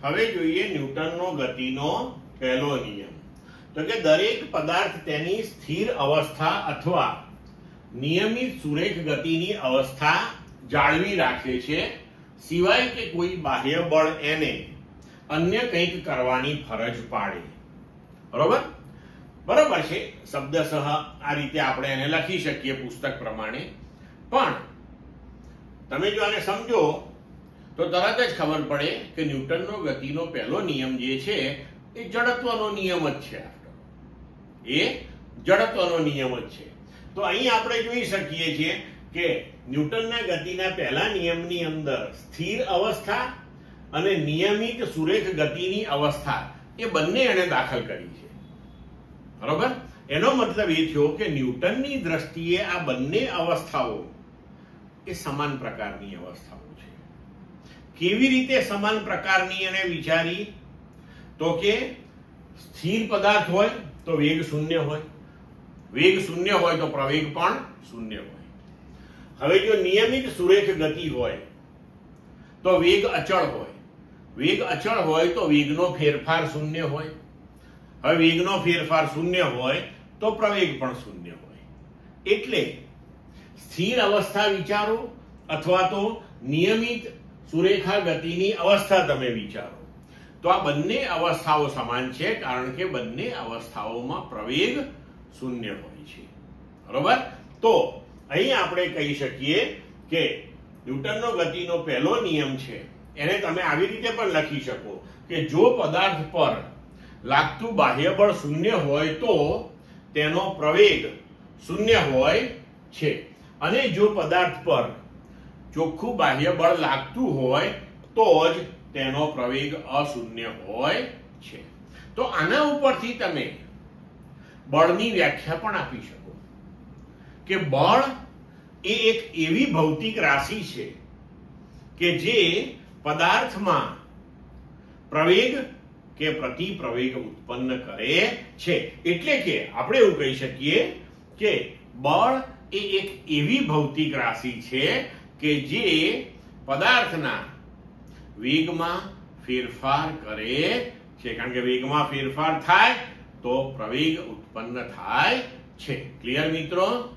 હવે જોઈએ ન્યૂટનનો ગતિનો પહેલો નિયમ. તો કે દરેક પદાર્થ તેની સ્થિર અવસ્થા અથવા નિયમિત સુરેખ ગતિની અવસ્થા જાળવી રાખે છે, સિવાય કે કોઈ બાહ્ય બળ એને અન્ય કંઈક કરવાની ફરજ પાડે. બરોબર છે. શબ્દશઃ આ રીતે આપણે એને લખી શકીએ પુસ્તક પ્રમાણે. પણ તમે જો આને સમજો તો તરત જ ખબર પડે કે ન્યૂટનનો ગતિનો પહેલો નિયમ જે છે એ જડત્વનો નિયમ જ છે. એ જડત્વનો નિયમ જ છે. તો અહીં આપણે જોઈ શકીએ છીએ કે ન્યૂટનના ગતિના પહેલા નિયમની અંદર સ્થિર અવસ્થા અને નિયમિત સુરેખ ગતિની અવસ્થા એ બંને એને દાખલ કરી છે. બરોબર. એનો મતલબ એ થયો કે ન્યૂટનની દ્રષ્ટિએ આ બંને અવસ્થાઓ એ સમાન પ્રકારની અવસ્થાઓ છે. કેવી રીતે સમાન પ્રકારની એને વિચારી? તો કે સ્થિર પદાર્થ હોય તો વેગ શૂન્ય હોય, વેગ શૂન્ય હોય તો પ્રવેગ પણ શૂન્ય હોય. હવે જો નિયમિત સુરેખ ગતિ હોય તો વેગ અચળ હોય, વેગ અચળ હોય તો વેગનો ફેરફાર શૂન્ય હોય. હવે વેગનો ફેરફાર શૂન્ય હોય તો પ્રવેગ પણ શૂન્ય હોય. એટલે સ્થિર અવસ્થા વિચારો અથવા તો નિયમિત સુરેખા ગતિની અવસ્થા તમે વિચારો તો આ બંને અવસ્થાઓ સમાન છે, કારણ કે બંને અવસ્થાઓમાં પ્રવેગ શૂન્ય હોય છે. બરોબર. તો અહીં આપણે કહી શકીએ કે ન્યૂટનનો ગતિનો પહેલો નિયમ છે એને તમે આવી રીતે પણ લખી શકો કે જો પદાર્થ પર લાગતું બાહ્ય બળ શૂન્ય હોય તો તેનો પ્રવેગ શૂન્ય હોય છે, અને જો પદાર્થ પર ચોખ્ખું બાહ્ય બળ લાગતું હોય તો જ તેનો પ્રવેગ અશૂન્ય હોય છે. તો આના ઉપરથી તમે બળની વ્યાખ્યા પણ આપી શકો કે બળ એ એક એવી ભૌતિક રાશિ છે કે જે પદાર્થમાં પ્રવેગ કે પ્રતિપ્રવેગ ઉત્પન્ન કરે છે. એટલે કે આપણે એવું કહી શકીએ કે બળ એ એક એવી ભૌતિક રાશિ છે કે જે પદાર્થના વેગમાં ફેરફાર કરે છે, કારણ કે વેગમાં ફેરફાર થાય તો પ્રવેગ ઉત્પન્ન થાય છે. ક્લિયર મિત્રો?